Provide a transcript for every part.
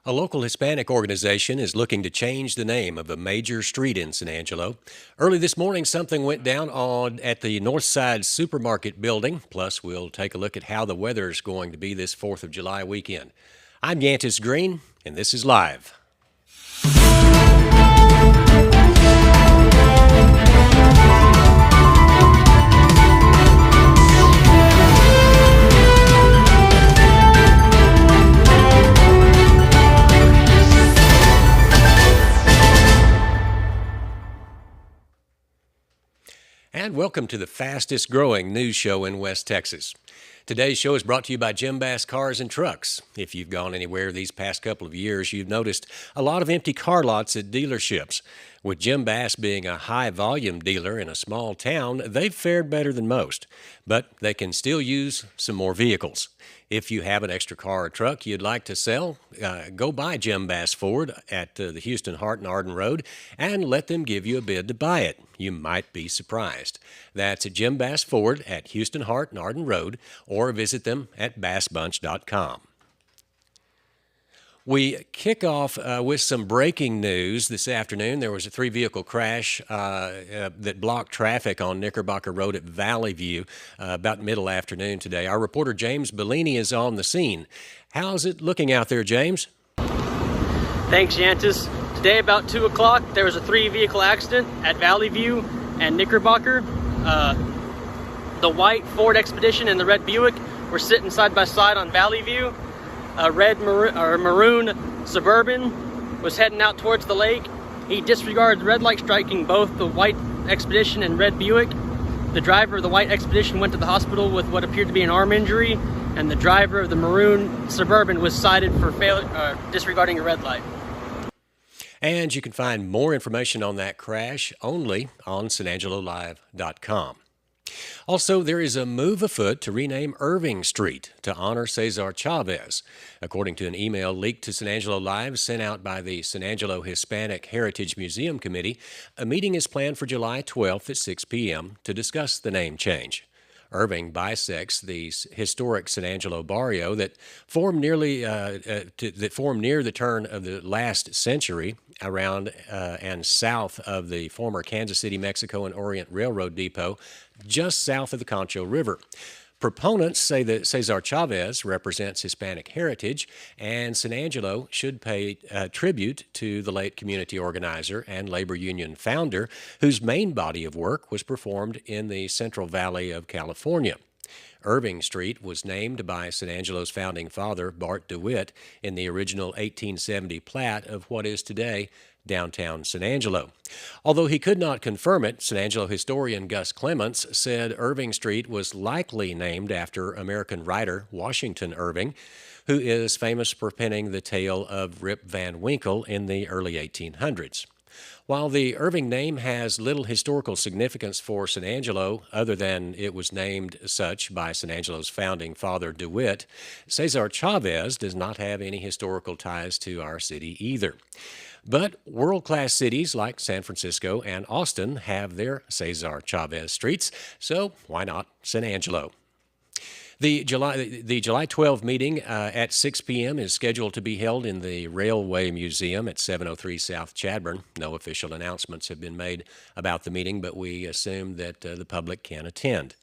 A local Hispanic organization is looking to change the name of a major street in San Angelo. Early this morning, something went down at the Northside Supermarket building. Plus, we'll take a look at how the weather is going to be this 4th of July weekend. I'm Yantis Green, and this is Live. And welcome to the fastest growing news show in West Texas. Today's show is brought to you by Jim Bass Cars and Trucks. If you've gone anywhere these past couple of years, you've noticed a lot of empty car lots at dealerships. With Jim Bass being a high-volume dealer in a small town, they've fared better than most, but they can still use some more vehicles. If you have an extra car or truck you'd like to sell, go by Jim Bass Ford at the Houston Hart and Arden Road and let them give you a bid to buy it. You might be surprised. That's at Jim Bass Ford at Houston Hart and Arden Road, or visit them at bassbunch.com. We kick off with some breaking news this afternoon. There was a three-vehicle crash that blocked traffic on Knickerbocker Road at Valley View about middle afternoon today. Our reporter James Bellini is on the scene. How's it looking out there, James? Thanks, Yantis. Today about 2 o'clock, there was a three-vehicle accident at Valley View and Knickerbocker. The white Ford Expedition and the red Buick were sitting side by side on Valley View. A red maroon Suburban was heading out towards the lake. He disregarded the red light, striking both the white Expedition and red Buick. The driver of the white Expedition went to the hospital with what appeared to be an arm injury, and the driver of the maroon Suburban was cited for disregarding a red light. And you can find more information on that crash only on SanAngeloLive.com. Also, there is a move afoot to rename Irving Street to honor Cesar Chavez. According to an email leaked to San Angelo Live sent out by the San Angelo Hispanic Heritage Museum Committee, a meeting is planned for July 12th at 6 p.m. to discuss the name change. Irving bisects the historic San Angelo barrio that formed near the turn of the last century around and south of the former Kansas City, Mexico and Orient Railroad Depot, just south of the Concho River. Proponents say that Cesar Chavez represents Hispanic heritage, and San Angelo should pay tribute to the late community organizer and labor union founder, whose main body of work was performed in the Central Valley of California. Irving Street was named by San Angelo's founding father, Bart DeWitt, in the original 1870 plat of what is today downtown San Angelo. Although he could not confirm it, San Angelo historian Gus Clements said Irving Street was likely named after American writer Washington Irving, who is famous for penning the tale of Rip Van Winkle in the early 1800s. While the Irving name has little historical significance for San Angelo, other than it was named such by San Angelo's founding father DeWitt, Cesar Chavez does not have any historical ties to our city either. But world-class cities like San Francisco and Austin have their Cesar Chavez streets, so why not San Angelo? The July 12 meeting at 6 p.m. is scheduled to be held in the Railway Museum at 703 South Chadbourn. No official announcements have been made about the meeting, but we assume that the public can attend.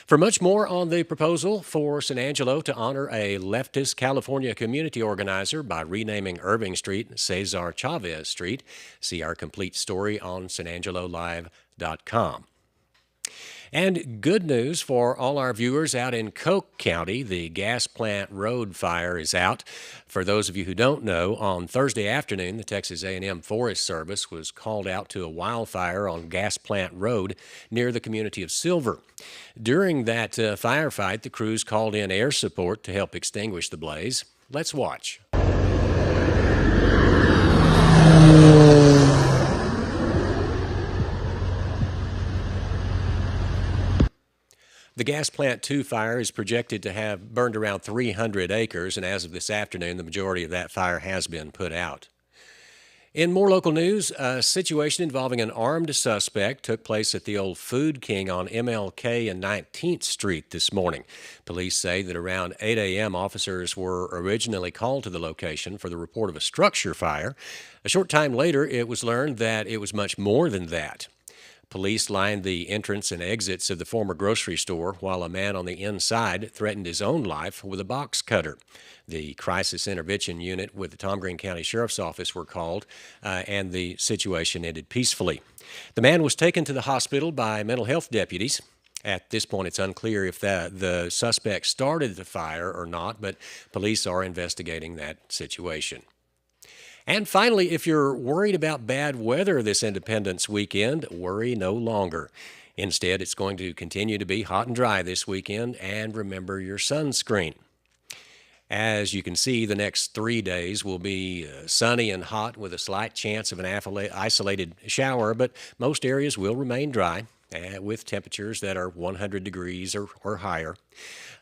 For much more on the proposal for San Angelo to honor a leftist California community organizer by renaming Irving Street Cesar Chavez Street, see our complete story on SanAngeloLive.com. And good news for all our viewers out in Coke County. The gas plant road fire is out. For those of you who don't know, on Thursday afternoon, the Texas A&M Forest Service was called out to a wildfire on Gas Plant Road near the community of Silver. During that firefight, the crews called in air support to help extinguish the blaze. Let's watch. The Gas Plant 2 fire is projected to have burned around 300 acres, and as of this afternoon, the majority of that fire has been put out. In more local news, a situation involving an armed suspect took place at the old Food King on MLK and 19th Street this morning. Police say that around 8 a.m., officers were originally called to the location for the report of a structure fire. A short time later, it was learned that it was much more than that. Police lined the entrance and exits of the former grocery store while a man on the inside threatened his own life with a box cutter. The crisis intervention unit with the Tom Green County Sheriff's Office were called, and the situation ended peacefully. The man was taken to the hospital by mental health deputies. At this point, it's unclear if the suspect started the fire or not, but police are investigating that situation. And finally, if you're worried about bad weather this Independence weekend, worry no longer. Instead, it's going to continue to be hot and dry this weekend, and remember your sunscreen. As you can see, the next 3 days will be sunny and hot with a slight chance of an isolated shower, but most areas will remain dry with temperatures that are 100 degrees or higher.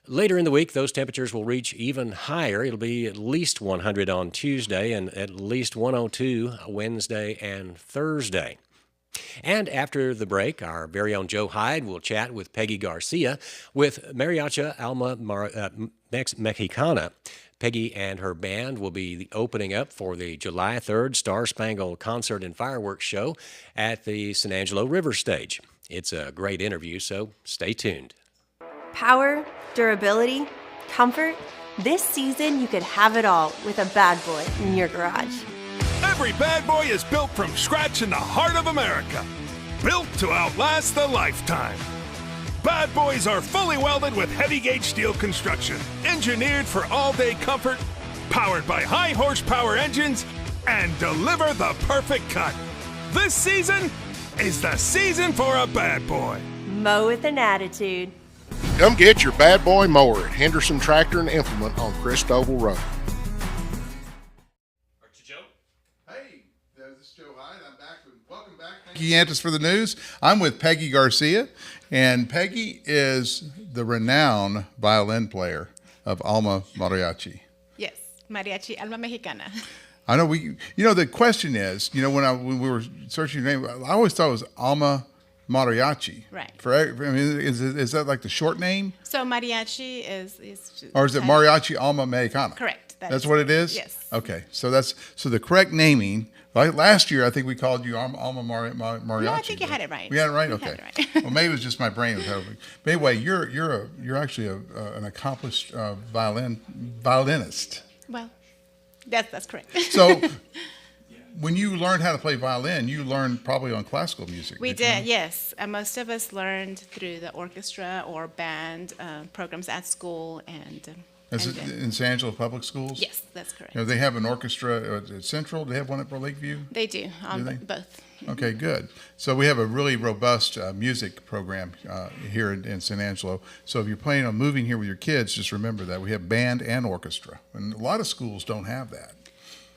Later in the week, those temperatures will reach even higher. It'll be at least 100 on Tuesday and at least 102 Wednesday and Thursday. And after the break, our very own Joe Hyde will chat with Peggy Garcia with Mariachi Alma Mexicana. Peggy and her band will be opening up for the July 3rd Star Spangled Concert and Fireworks Show at the San Angelo River Stage. It's a great interview, so stay tuned. Power, durability, comfort. This season, you could have it all with a bad boy in your garage. Every bad boy is built from scratch in the heart of America. Built to outlast a lifetime. Bad boys are fully welded with heavy gauge steel construction, engineered for all-day comfort, powered by high horsepower engines, and deliver the perfect cut. This season is the season for a bad boy. Mow with an attitude. Come get your bad boy mower at Henderson Tractor and Implement on Christoval Road. Hey, this is Joe Hyde. I'm back with welcome back. Thank you, Yantis, for the news. I'm with Peggy Garcia, and Peggy is the renowned violin player of Alma Mariachi. Yes, Mariachi Alma Mexicana. I know the question is, when we were searching your name, I always thought it was Alma Mariachi. Right. Is that like the short name? So mariachi is or is it Mariachi Alma Mexicana? Correct. That's what it is? Yes. Okay. So the correct naming. Like last year, I think we called you Alma Mariachi. No, I think you had it right. We had it right? Okay. Had it right. Well, maybe it was just my brain. But anyway, you're actually an accomplished violinist. Well, that's correct. So when you learned how to play violin, you learned probably on classical music. We did, yes. Most of us learned through the orchestra or band programs at school Is it in San Angelo Public Schools? Yes, that's correct. They have an orchestra at Central. Do they have one at Lakeview? They do, they? Both. Okay, good. So we have a really robust music program here in San Angelo. So if you're planning on moving here with your kids, just remember that. We have band and orchestra. And a lot of schools don't have that.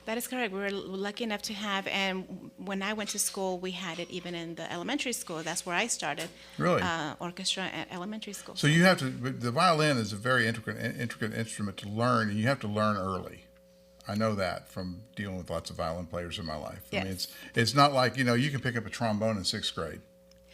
That is correct. We were lucky enough to have, and when I went to school, we had it even in the elementary school. That's where I started. Really? Orchestra at elementary school. So you have to. The violin is a very intricate instrument to learn, and you have to learn early. I know that from dealing with lots of violin players in my life. Yes. I mean, it's not like you can pick up a trombone in 6th grade,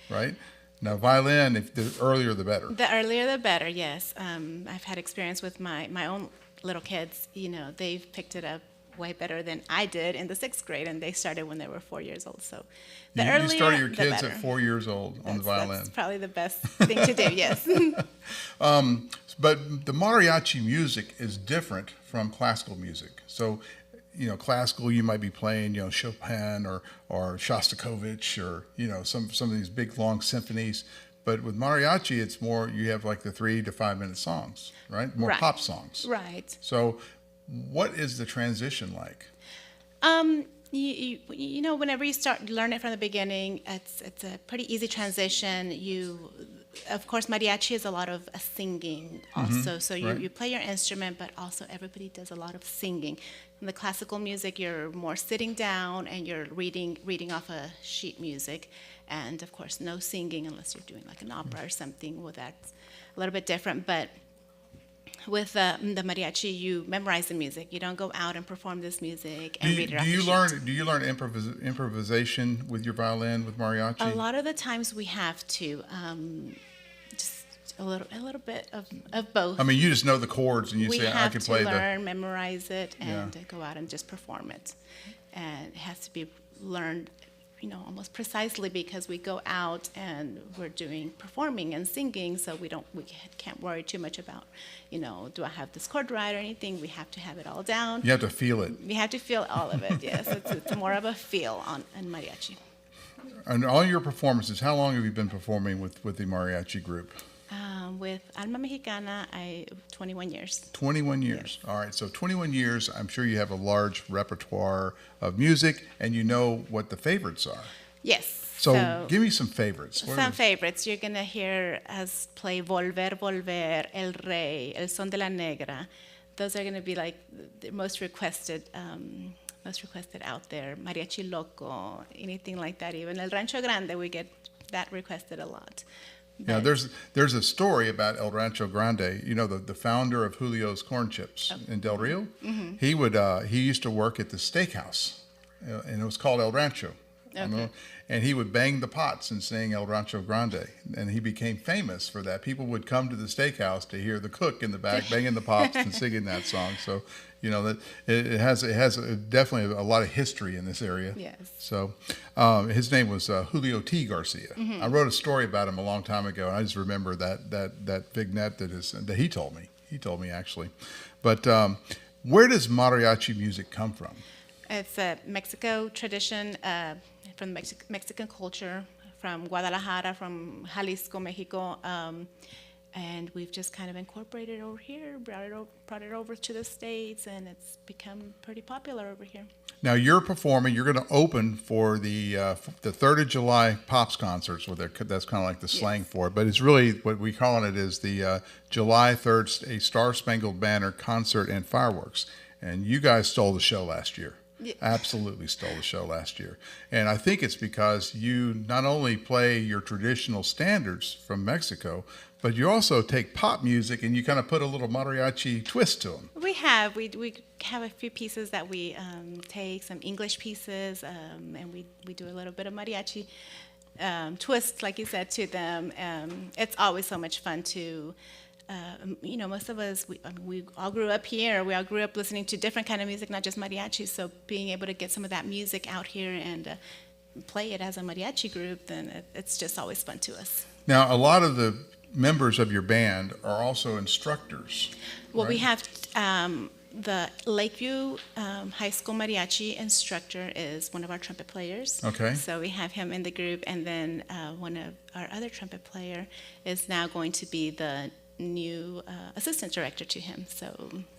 right? Now, violin, the earlier the better. The earlier the better. Yes. I've had experience with my own little kids. They've picked it up way better than I did in the 6th grade, and they started when they were 4 years old. So the earlier, you started your the kids better. at 4 years old on the violin. That's probably the best thing to do, yes. But the mariachi music is different from classical music. So, classical, you might be playing, Chopin or Shostakovich or, some of these big, long symphonies. But with mariachi, it's more, you have like the 3 to 5 minute songs, right? More pop songs. Right. So what is the transition like? Whenever you start learning it from the beginning, it's a pretty easy transition. Of course, mariachi is a lot of singing also. So you play your instrument, but also everybody does a lot of singing. In the classical music, you're more sitting down and you're reading off a sheet music. And of course, no singing unless you're doing like an opera or something. Well, that's a little bit different. But with the mariachi, you memorize the music. You don't go out and perform this music and read it off the sheet. Do you learn improvisation with your violin with mariachi? A lot of the times we have to. Just a little bit of both. I mean, you just know the chords and you say, I can play We have to learn, memorize it, and go out and just perform it. And it has to be learned, almost precisely, because we go out and we're doing performing and singing, so we can't worry too much about, do I have this chord right or anything? We have to have it all down. You have to feel it. We have to feel all of it. Yes, it's more of a feel in mariachi. And all your performances, how long have you been performing with the mariachi group? With Alma Mexicana, 21 years. 21 years. Yes. All right. So 21 years, I'm sure you have a large repertoire of music, and you know what the favorites are. Yes. So give me some favorites. Some favorites. You're going to hear us play Volver, Volver, El Rey, El Son de la Negra. Those are going to be like the most requested out there. Mariachi Loco, anything like that. Even El Rancho Grande, we get that requested a lot. Yeah, there's a story about El Rancho Grande. The founder of Julio's Corn Chips in Del Rio. Mm-hmm. He used to work at the steakhouse, and it was called El Rancho. Okay. And he would bang the pots and sing El Rancho Grande, and he became famous for that. People would come to the steakhouse to hear the cook in the back banging the pots and singing that song. So, that it has definitely a lot of history in this area. Yes. So, his name was Julio T. Garcia. Mm-hmm. I wrote a story about him a long time ago, and I just remember that vignette that he told me. He told me actually, but where does mariachi music come from? It's a Mexico tradition. From Mexican culture, from Guadalajara, from Jalisco, Mexico, and we've just kind of incorporated it over here, brought it over to the States, and it's become pretty popular over here. Now you're performing. You're going to open for the 3rd of July Pops concerts. That's kind of like the slang for it, but it's really what we calling it is the July 3rd a Star Spangled Banner concert and fireworks. And you guys stole the show last year. Yeah. Absolutely stole the show last year. And I think it's because you not only play your traditional standards from Mexico, but you also take pop music and you kind of put a little mariachi twist to them. We have a few pieces that we take, some English pieces, and we do a little bit of mariachi twist, like you said, to them. It's always so much fun to... most of us, we all grew up here. We all grew up listening to different kind of music, not just mariachi. So being able to get some of that music out here and play it as a mariachi group, then it's just always fun to us. Now, a lot of the members of your band are also instructors. Well, right? we have the Lakeview High School mariachi instructor is one of our trumpet players. Okay. So we have him in the group, and then one of our other trumpet player is now going to be the new assistant director to him.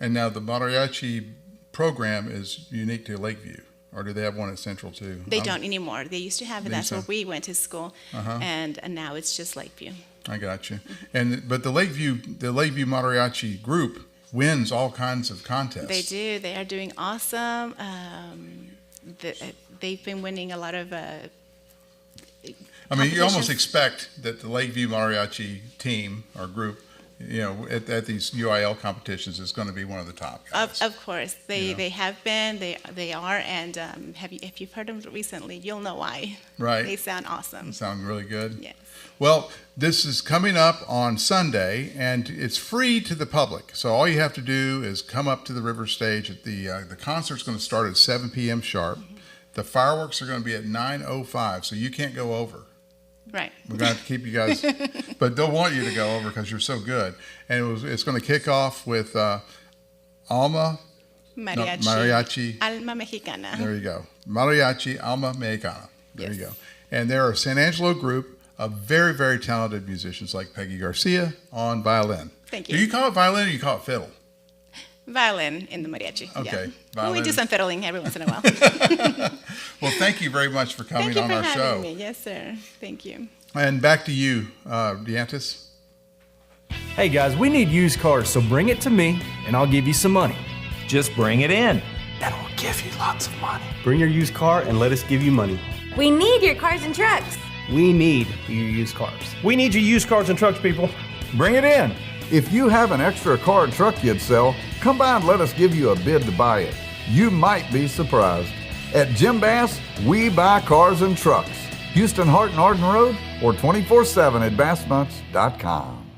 And now the mariachi program is unique to Lakeview, or do they have one at Central too? They don't anymore. They used to have it. That's where we went to school, and now it's just Lakeview. I got you. But the Lakeview mariachi group wins all kinds of contests. They do. They are doing awesome. They've been winning a lot of. You almost expect that the Lakeview mariachi team or group, at these UIL competitions, is going to be one of the top guys. Of course, they have been, they are, and if you've heard them recently, you'll know why. Right. They sound awesome. They sound really good. Yes. Well, this is coming up on Sunday, and it's free to the public. So all you have to do is come up to the River Stage. The concert's going to start at 7 p.m. sharp. Mm-hmm. The fireworks are going to be at 9:05, so you can't go over. Right. We're going to have to keep you guys, but they'll want you to go over because you're so good. And it's going to kick off with Mariachi Alma Mexicana. There you go. Mariachi Alma Mexicana. There you go. And they're a San Angelo group of very, very talented musicians like Peggy Garcia on violin. Thank you. Do you call it violin or you call it fiddle? Violin in the mariachi. Okay. Yeah. Violin. We do some fiddling every once in a while. Well, thank you very much for coming on our show. Thank you for having me. Yes, sir. Thank you. And back to you, Diantis. Hey guys, we need used cars, so bring it to me and I'll give you some money. Just bring it in and we'll give you lots of money. Bring your used car and let us give you money. We need your cars and trucks. We need your used cars. We need your used cars and trucks, people. Bring it in. If you have an extra car or truck you'd sell, come by and let us give you a bid to buy it. You might be surprised. At Jim Bass, we buy cars and trucks. Houston Hart and Arden Road or 24/7 at bassmuts.com.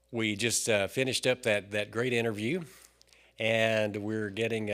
We just finished up that great interview, and we're getting,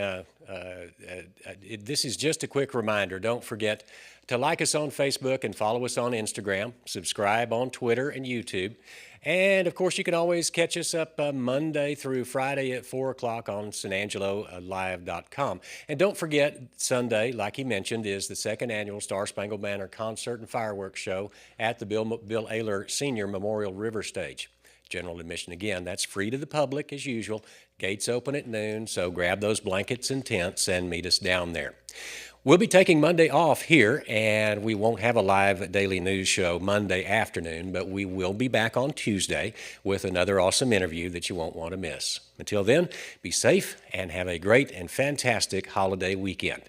this is just a quick reminder. Don't forget to like us on Facebook and follow us on Instagram, subscribe on Twitter and YouTube. And, of course, you can always catch us up Monday through Friday at 4 o'clock on SanAngeloLive.com. And don't forget, Sunday, like he mentioned, is the second annual Star Spangled Banner Concert and Fireworks Show at the Bill Ayler Senior Memorial River Stage. General admission, again, that's free to the public as usual. Gates open at noon, so grab those blankets and tents and meet us down there. We'll be taking Monday off here, and we won't have a live daily news show Monday afternoon, but we will be back on Tuesday with another awesome interview that you won't want to miss. Until then, be safe and have a great and fantastic holiday weekend.